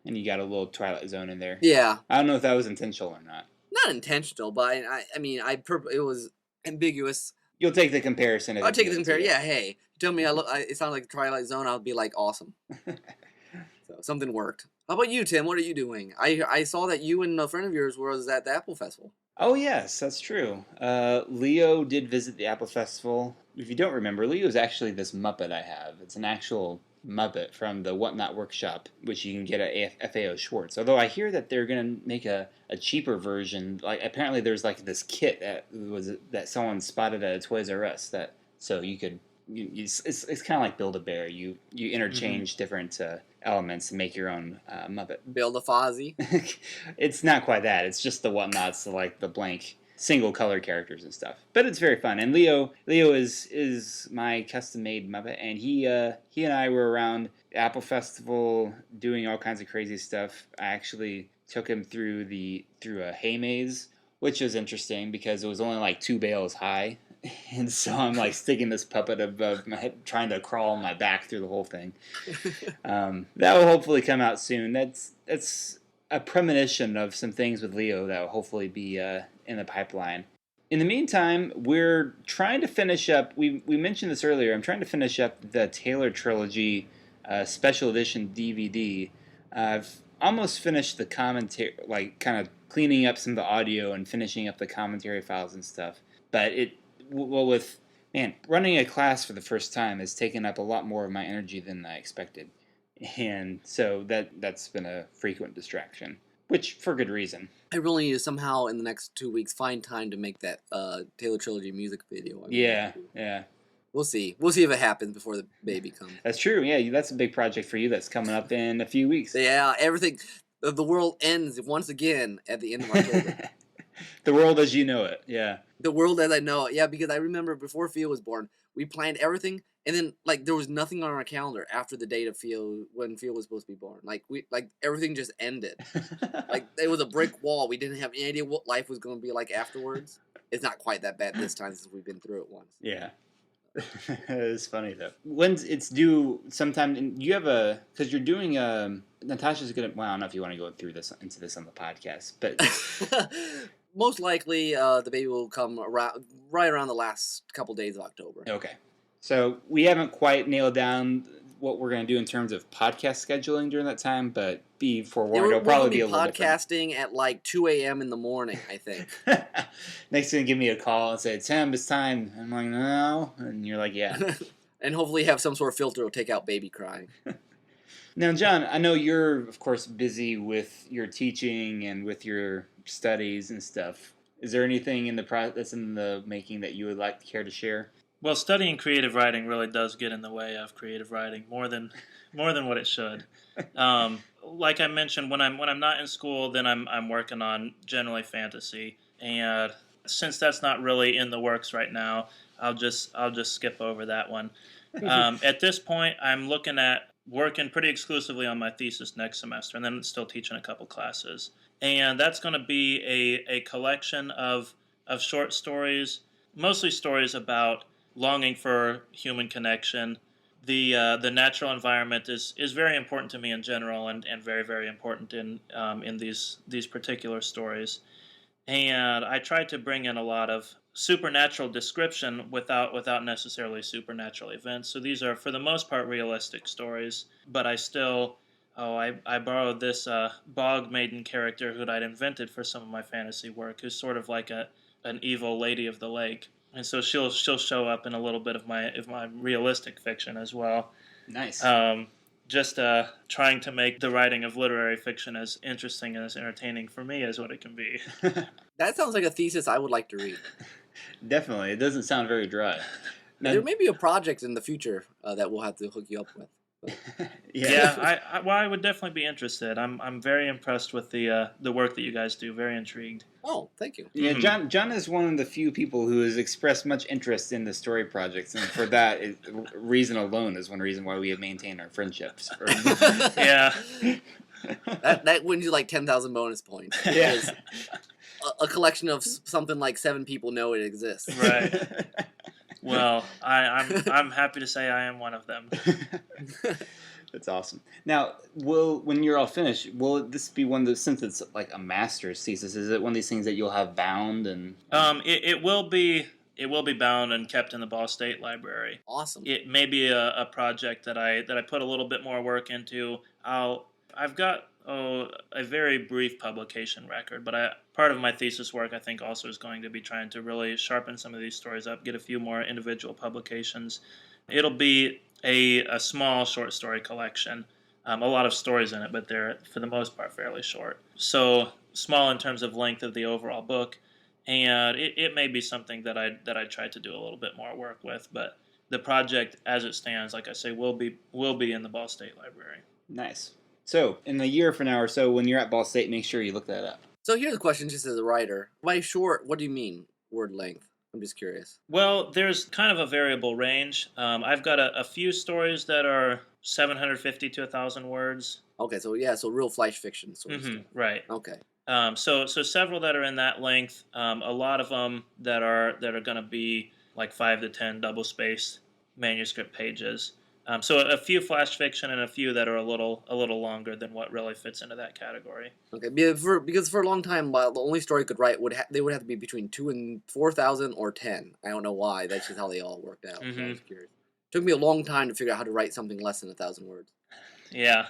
And you got a little Twilight Zone in there. Yeah. I don't know if that was intentional or not. Not intentional, but it was ambiguous. You'll take the comparison. I'll take the comparison. Yeah, hey, tell me it sounds like Twilight Zone. I'll be like, awesome. So something worked. How about you, Tim? What are you doing? I saw that you and a friend of yours was at the Apple Festival. Oh, yes, that's true. Leo did visit the Apple Festival. If you don't remember, Leo is actually this Muppet I have. It's an actual Muppet from the Whatnot Workshop, which you can get at FAO Schwartz. Although I hear that they're going to make a cheaper version. Like, apparently there's like this kit that someone spotted at a Toys R Us so you could. It's kind of like Build-A-Bear. You interchange different elements and make your own Muppet. Build a Fozzie. It's not quite that. It's just the whatnots, like the blank single color characters and stuff. But it's very fun. And Leo is my custom made Muppet, and he and I were around Apple Festival doing all kinds of crazy stuff. I actually took him through a hay maze, which was interesting because it was only like 2 bales high. And so I'm like sticking this puppet above my head, trying to crawl on my back through the whole thing. That will hopefully come out soon. That's a premonition of some things with Leo that will hopefully be in the pipeline. In the meantime, we're trying to finish up. We mentioned this earlier. I'm trying to finish up the Taylor Trilogy special edition DVD. I've almost finished the commentary, like kind of cleaning up some of the audio and finishing up the commentary files and stuff. But running a class for the first time has taken up a lot more of my energy than I expected. And so that's been a frequent distraction, which for good reason. I really need to somehow in the next 2 weeks find time to make that Taylor Trilogy music video. Yeah. We'll see. We'll see if it happens before the baby comes. That's true. Yeah, that's a big project for you that's coming up in a few weeks. Yeah, everything. The world ends once again at the end of October. The world as you know it, yeah. The world as I know it, yeah, because I remember before Theo was born, we planned everything, and then like there was nothing on our calendar after the date of when Theo was supposed to be born. Like everything just ended. Like it was a brick wall. We didn't have any idea what life was going to be like afterwards. It's not quite that bad this time since we've been through it once. Yeah. It's funny though. When's it's due? Sometime. You have because you're doing Natasha's gonna. Well, I don't know if you want to go into this on the podcast, but most likely the baby will come right around the last couple days of October. Okay, so we haven't quite nailed down what we're gonna do in terms of podcast scheduling during that time, but be forewarned, it'll probably be a little different. Podcasting at like 2 a.m. in the morning, I think. Next thing, give me a call and say, Tim, it's time. I'm like, no. And you're like, yeah. And hopefully have some sort of filter to take out baby crying. Now, John, I know you're, of course, busy with your teaching and with your studies and stuff. Is there anything in that's in the making that you would care to share? Well, studying creative writing really does get in the way of creative writing more than what it should. Like I mentioned, when I'm not in school, then I'm working on generally fantasy, and since that's not really in the works right now, I'll just skip over that one. At this point, I'm looking at working pretty exclusively on my thesis next semester, and then still teaching a couple classes, and that's going to be a collection of short stories, mostly stories about longing for human connection. The natural environment is very important to me in general, and very, very important in these particular stories. And I tried to bring in a lot of supernatural description without necessarily supernatural events. So these are, for the most part, realistic stories. But I still, I borrowed this bog maiden character who I'd invented for some of my fantasy work, who's sort of like an evil lady of the lake. And so she'll show up in a little bit of my realistic fiction as well. Nice. Just trying to make the writing of literary fiction as interesting and as entertaining for me as what it can be. That sounds like a thesis I would like to read. Definitely. It doesn't sound very dry. Now, there may be a project in the future that we'll have to hook you up with. Yeah, I would definitely be interested. I'm very impressed with the work that you guys do. Very intrigued. Oh, thank you. Yeah, John is one of the few people who has expressed much interest in the story projects, and for that reason alone is one reason why we have maintained our friendships. Yeah, that wins you like 10,000 bonus points. Yeah, a collection of something like 7 people know it exists. Right. Well, I'm happy to say I am one of them. That's awesome. Now, when you're all finished, will this be one of those, since it's like a master's thesis, is it one of these things that you'll have bound and? It will be It will be bound and kept in the Ball State Library. Awesome. It may be a project that I put a little bit more work into. I've got a very brief publication record, but part of my thesis work I think also is going to be trying to really sharpen some of these stories up, get a few more individual publications. It'll be a small short story collection. A lot of stories in it, but they're for the most part fairly short. So small in terms of length of the overall book, and it may be something that I try to do a little bit more work with. But the project, as it stands, like I say, will be in the Ball State Library. Nice. So in a year from now or so, when you're at Ball State, make sure you look that up. So here's a question, just as a writer. By short, what do you mean word length? I'm just curious. Well, there's kind of a variable range. I've got a few stories that are 750 to 1,000 words. Okay, so yeah, so real flash fiction sort of stuff. Right. Okay. So several that are in that length. A lot of them that are going to be like 5 to 10 double spaced manuscript pages. So a few flash fiction and a few that are a little longer than what really fits into that category. Okay, because for a long time, the only story I could write would have to be between 2 and 4,000 or 10. I don't know why. That's just how they all worked out. So I was curious. Took me a long time to figure out how to write something less than 1,000 words. Yeah.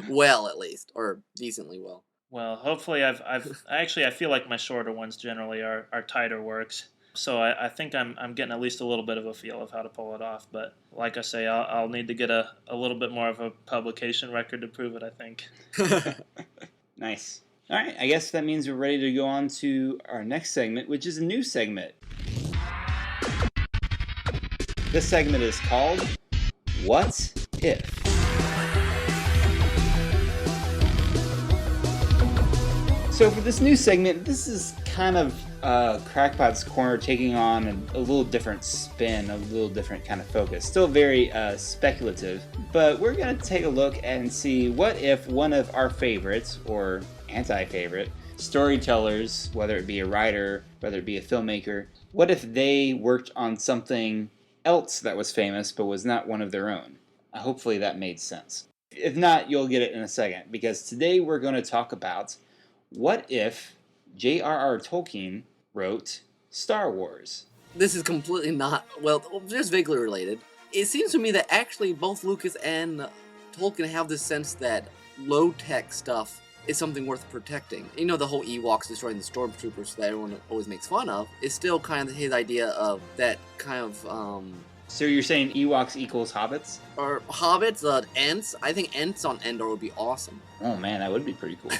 Well, at least, or decently well. Well, hopefully I feel like my shorter ones generally are tighter works. So I think I'm getting at least a little bit of a feel of how to pull it off. But like I say, I'll need to get a little bit more of a publication record to prove it, I think. Nice. All right, I guess that means we're ready to go on to our next segment, which is a new segment. This segment is called What If? So for this new segment, this is kind of Crackpot's Corner taking on a little different spin, a little different kind of focus. Still very speculative, but we're going to take a look and see what if one of our favorites, or anti-favorite, storytellers, whether it be a writer, whether it be a filmmaker, what if they worked on something else that was famous but was not one of their own? Hopefully that made sense. If not, you'll get it in a second, because today we're going to talk about what if J.R.R. Tolkien wrote Star Wars. This is completely not, well, just vaguely related. It seems to me that actually both Lucas and Tolkien have this sense that low-tech stuff is something worth protecting. You know, the whole Ewoks destroying the stormtroopers that everyone always makes fun of is still kind of his idea of that kind of, So you're saying Ewoks equals hobbits? or hobbits, Ents. I think Ents on Endor would be awesome. Oh man, that would be pretty cool.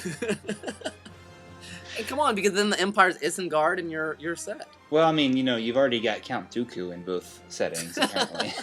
And come on, because then the Empire's Isengard and you're set. Well, I mean, you know, you've already got Count Dooku in both settings, apparently.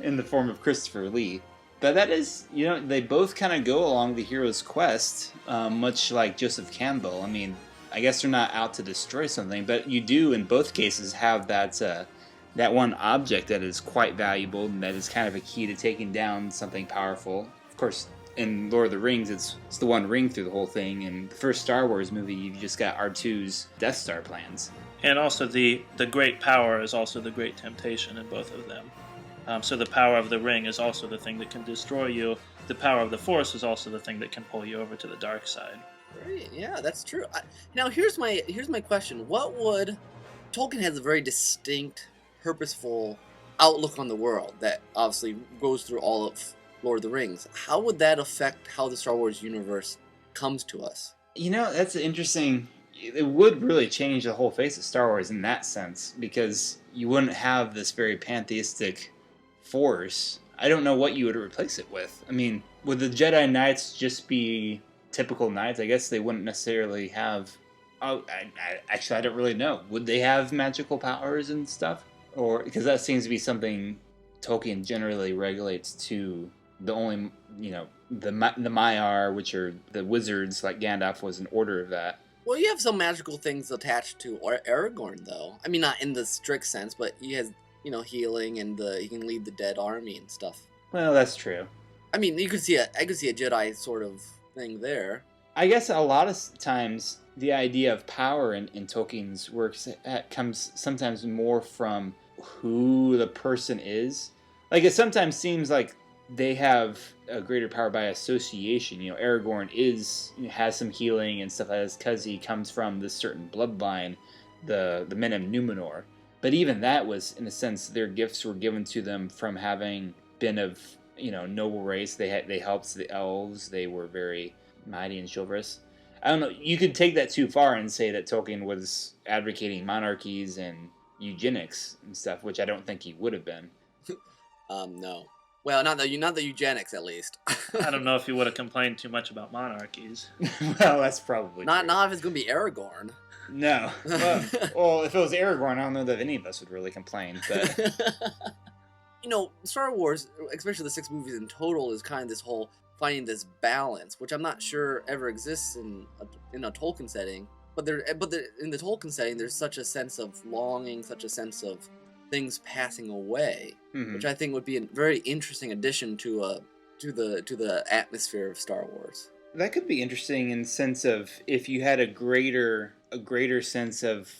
In the form of Christopher Lee. But that is, you know, they both kind of go along the hero's quest, much like Joseph Campbell. I mean, I guess they're not out to destroy something, but you do, in both cases, have that one object that is quite valuable and that is kind of a key to taking down something powerful. Of course, in Lord of the Rings, it's the one ring through the whole thing. In the first Star Wars movie, you've just got R2's Death Star plans. And also the great power is also the great temptation in both of them. So the power of the ring is also the thing that can destroy you. The power of the Force is also the thing that can pull you over to the dark side. Right, yeah, that's true. Now here's my question: what would Tolkien has a very distinct, purposeful outlook on the world that obviously goes through all of Lord of the Rings. How would that affect how the Star Wars universe comes to us? You know, that's interesting. It would really change the whole face of Star Wars in that sense, because you wouldn't have this very pantheistic force. I don't know what you would replace it with. I mean, would the Jedi Knights just be typical knights? I guess they wouldn't necessarily have... Oh, actually, I don't really know. Would they have magical powers and stuff? Or because that seems to be something Tolkien generally regulates to the only, you know, the Maiar, which are the wizards, like Gandalf was an order of that. Well, you have some magical things attached to Aragorn, though. I mean, not in the strict sense, but he has, you know, healing and he can lead the dead army and stuff. Well, that's true. I mean, I could see a Jedi sort of thing there. I guess a lot of times the idea of power in Tolkien's works comes sometimes more from who the person is. Like, it sometimes seems like they have a greater power by association. You know, Aragorn has some healing and stuff like that because he comes from this certain bloodline. the men of Numenor. But even that was, in a sense, their gifts were given to them from having been of, noble race. They helped the elves. They were very mighty and chivalrous. I don't know. You could take that too far and say that Tolkien was advocating monarchies and eugenics and stuff, which I don't think he would have been. No. Well, not the eugenics, at least. I don't know if he would have complained too much about monarchies. Well, that's probably true. Not if it's going to be Aragorn. No. Well, if it was Aragorn, I don't know that any of us would really complain. But Star Wars, especially the 6 movies in total, is kind of this whole finding this balance, which I'm not sure ever exists in a Tolkien setting. But in the Tolkien setting, there's such a sense of longing, such a sense of things passing away, which I think would be a very interesting addition to the atmosphere of Star Wars. That could be interesting in the sense of if you had a greater sense of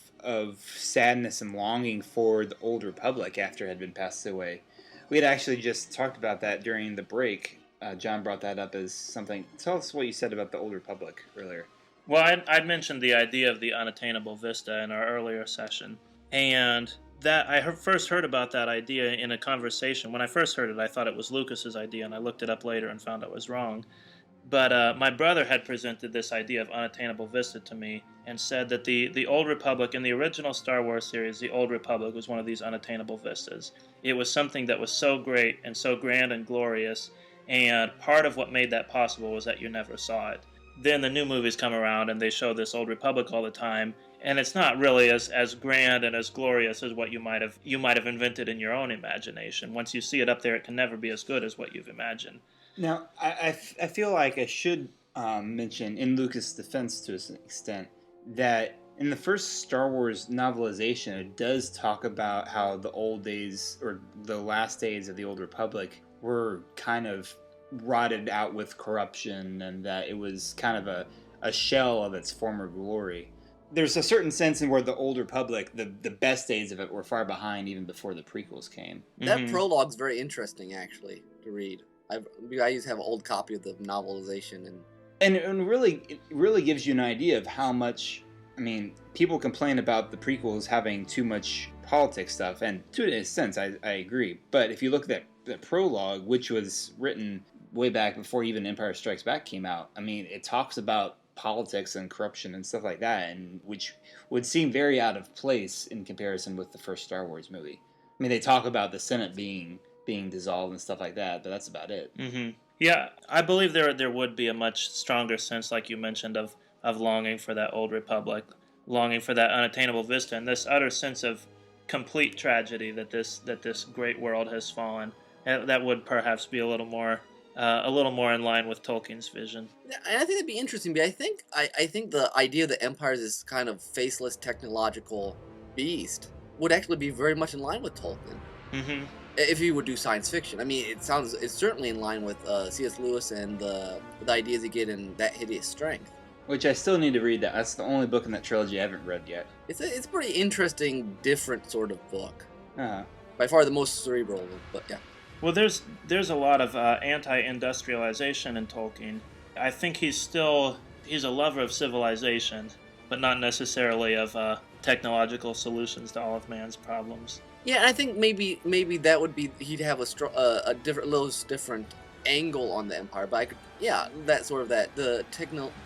sadness and longing for the Old Republic after it had been passed away. We had actually just talked about that during the break. John brought that up as something. Tell us what you said about the Old Republic earlier. Well, I'd mentioned the idea of the unattainable vista in our earlier session, and that I first heard about that idea in a conversation. When I first heard it, I thought it was Lucas's idea, and I looked it up later and found I was wrong. But my brother had presented this idea of unattainable vista to me and said that the Old Republic, in the original Star Wars series, the Old Republic was one of these unattainable vistas. It was something that was so great and so grand and glorious, and part of what made that possible was that you never saw it. Then the new movies come around and they show this Old Republic all the time, and it's not really as grand and as glorious as what you might have invented in your own imagination. Once you see it up there, it can never be as good as what you've imagined. Now, I feel like I should mention, in Lucas' defense to an extent, that in the first Star Wars novelization, it does talk about how the old days, or the last days of the Old Republic, were kind of rotted out with corruption, and that it was kind of a shell of its former glory. There's a certain sense in where the Old Republic, the best days of it, were far behind even before the prequels came. That prologue's very interesting, actually, to read. I used to have an old copy of the novelization, and really, it really gives you an idea of how much. I mean, people complain about the prequels having too much politics stuff, and to a sense, I agree. But if you look at the prologue, which was written way back before even Empire Strikes Back came out, I mean, it talks about politics and corruption and stuff like that, and which would seem very out of place in comparison with the first Star Wars movie. I mean, they talk about the Senate being dissolved and stuff like that, but that's about it. Mm-hmm. Yeah, I believe there would be a much stronger sense, like you mentioned, of longing for that Old Republic, longing for that unattainable vista, and this utter sense of complete tragedy that this great world has fallen. That would perhaps be a little more in line with Tolkien's vision. And I think it'd be interesting. But I think the idea that Empire is this kind of faceless technological beast would actually be very much in line with Tolkien. Mm-hmm. If he would do science fiction. I mean, it's certainly in line with C.S. Lewis and the ideas he get in That Hideous Strength. Which I still need to read that. That's the only book in that trilogy I haven't read yet. It's a pretty interesting, different sort of book. Uh-huh. By far the most cerebral, but yeah. Well, there's a lot of anti-industrialization in Tolkien. I think he's a lover of civilization, but not necessarily of technological solutions to all of man's problems. Yeah, and I think maybe that would be he'd have a different angle on the Empire, but the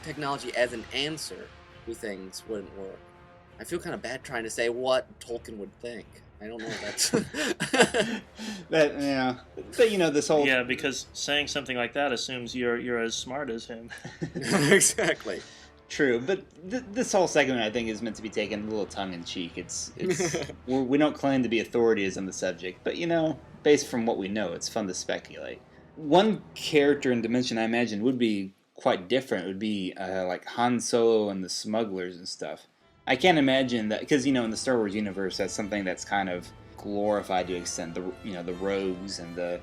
technology as an answer to things wouldn't work. I feel kind of bad trying to say what Tolkien would think. I don't know if that's but this whole because saying something like that assumes you're as smart as him. Exactly. True, but this whole segment I think is meant to be taken a little tongue in cheek. It's we don't claim to be authorities on the subject, but based from what we know, it's fun to speculate. One character and dimension I imagine would be quite different would be like Han Solo and the smugglers and stuff. I can't imagine that because in the Star Wars universe that's something that's kind of glorified to an extent. The rogues and the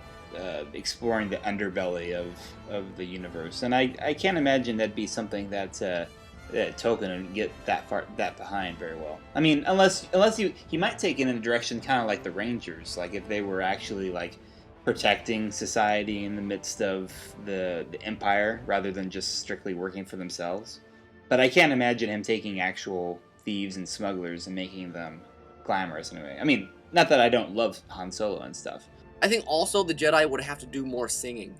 exploring the underbelly of the universe, and I can't imagine that'd be something that Tolkien would get that behind very well. I mean, unless he might take it in a direction kind of like the Rangers, like if they were actually like protecting society in the midst of the Empire rather than just strictly working for themselves. But I can't imagine him taking actual thieves and smugglers and making them glamorous in a way. I mean, not that I don't love Han Solo and stuff. I think also the Jedi would have to do more singing.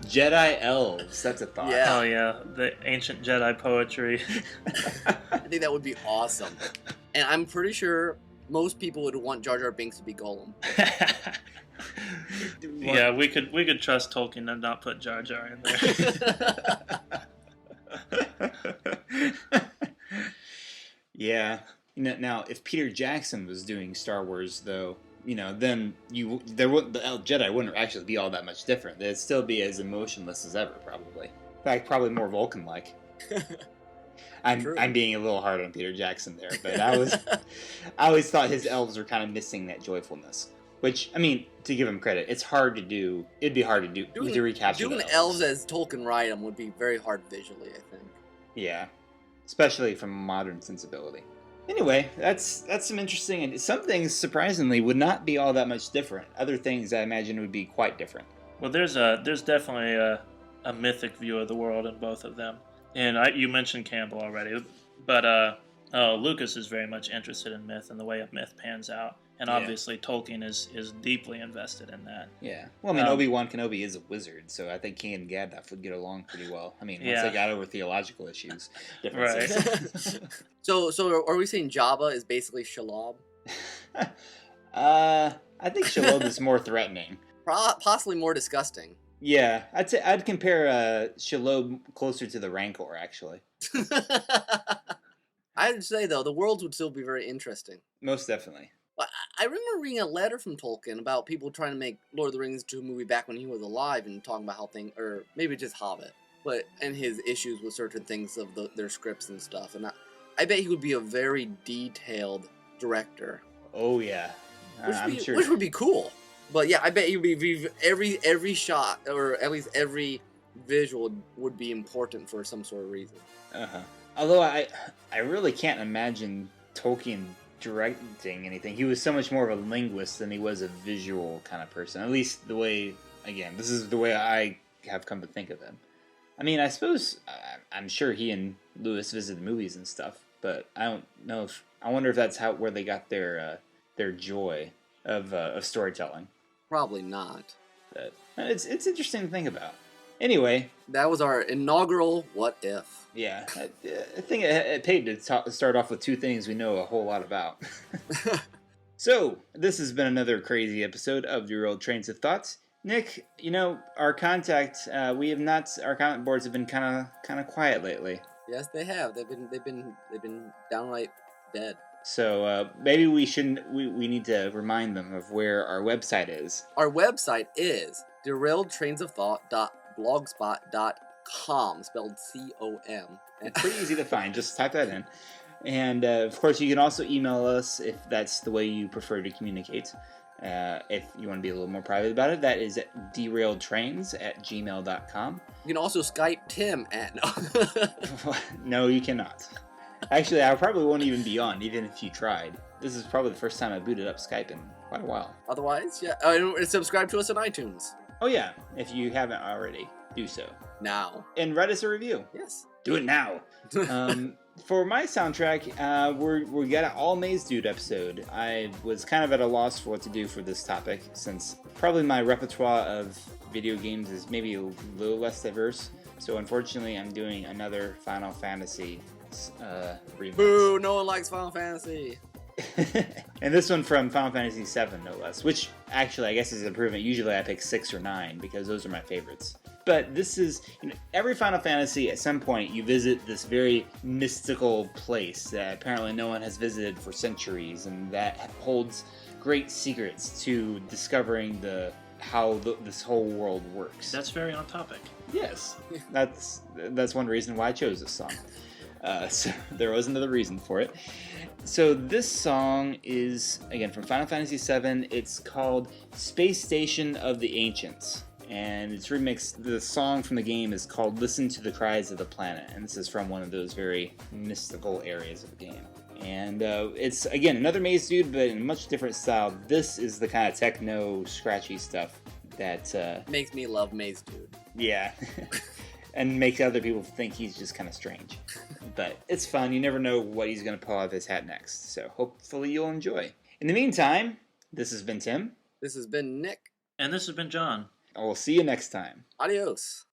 Jedi elves, that's a thought. Yeah. Oh yeah, the ancient Jedi poetry. I think that would be awesome. And I'm pretty sure most people would want Jar Jar Binks to be Gollum. Yeah, we could trust Tolkien to not put Jar Jar in there. Yeah. Now, if Peter Jackson was doing Star Wars, though, then the Jedi wouldn't actually be all that much different. They'd still be as emotionless as ever, probably. In fact, probably more Vulcan-like. I'm being a little hard on Peter Jackson there, but I always thought his elves were kind of missing that joyfulness. Which, I mean, to give him credit, it's hard to do. It'd be hard to do to recapture. Doing elves as Tolkien write them would be very hard visually, I think. Yeah, especially from a modern sensibility. Anyway, that's some interesting, and some things surprisingly would not be all that much different. Other things I imagine would be quite different. Well, there's definitely a mythic view of the world in both of them, and you mentioned Campbell already, but Lucas is very much interested in myth and the way a myth pans out, and obviously Tolkien is deeply invested in that. Yeah, well, I mean, Obi-Wan Kenobi is a wizard, so I think King and Gandalf would get along pretty well. I mean, once they got over theological issues, differences. Right. So are we saying Jabba is basically Shelob? I think Shelob is more threatening. Possibly more disgusting. Yeah, I'd compare Shelob closer to the Rancor, actually. I'd say, though, the worlds would still be very interesting. Most definitely. But I remember reading a letter from Tolkien about people trying to make Lord of the Rings into a movie back when he was alive and talking about how things, or maybe just Hobbit, and his issues with certain things of their scripts and stuff. And I bet he would be a very detailed director. Oh, yeah. I'm sure. Which would be cool. But yeah, I bet he would be every shot, or at least every visual would be important for some sort of reason. Uh-huh. Although I really can't imagine Tolkien directing anything. He was so much more of a linguist than he was a visual kind of person. At least the way, again, this is the way I have come to think of him. I mean, I suppose, I'm sure he and Lewis visited movies and stuff, but I don't know I wonder if that's where they got their joy of storytelling. Probably not. But it's interesting to think about. Anyway, that was our inaugural What If. Yeah, I think it paid to start off with two things we know a whole lot about. So, this has been another crazy episode of Derailed Trains of Thought. Nick, our our comment boards have been kind of quiet lately. Yes, they have. They've been downright dead. So maybe we need to remind them of where our website is. Our website is derailedtrainsofthought.blogspot.com, spelled C-O-M. It's pretty easy to find. Just type that in. And, of course, you can also email us if that's the way you prefer to communicate. If you want to be a little more private about it, that is at derailedtrains@gmail.com. You can also Skype Tim at... No, you cannot. Actually, I probably won't even be on, even if you tried. This is probably the first time I booted up Skype in quite a while. Otherwise, yeah. Subscribe to us on iTunes. Oh, yeah. If you haven't already, do so. Now. And write us a review. Yes. Do it now. For my soundtrack, we got an All Maze Dude episode. I was kind of at a loss for what to do for this topic, since probably my repertoire of video games is maybe a little less diverse. So unfortunately, I'm doing another Final Fantasy remix. Boo! No one likes Final Fantasy. And this one from Final Fantasy VII, no less. Which actually, I guess, is an improvement. Usually, I pick 6 or 9 because those are my favorites. But this is, every Final Fantasy, at some point, you visit this very mystical place that apparently no one has visited for centuries, and that holds great secrets to discovering how this whole world works. That's very on topic. Yes, that's one reason why I chose this song. So there was another reason for it. So this song is, again, from Final Fantasy VII. It's called Space Station of the Ancients. And it's remixed. The song from the game is called Listen to the Cries of the Planet. And this is from one of those very mystical areas of the game. And it's, again, another Maze Dude, but in a much different style. This is the kind of techno, scratchy stuff that... makes me love Maze Dude. Yeah. and make other people think he's just kind of strange. But it's fun. You never know what he's going to pull out of his hat next. So hopefully you'll enjoy. In the meantime, this has been Tim. This has been Nick. And this has been John. And we'll see you next time. Adios.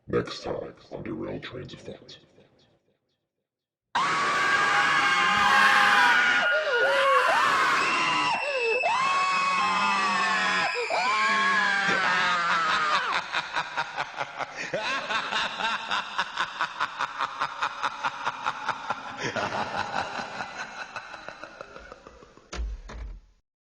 Next time on Derailed Trains of Thought. Ha ha ha ha!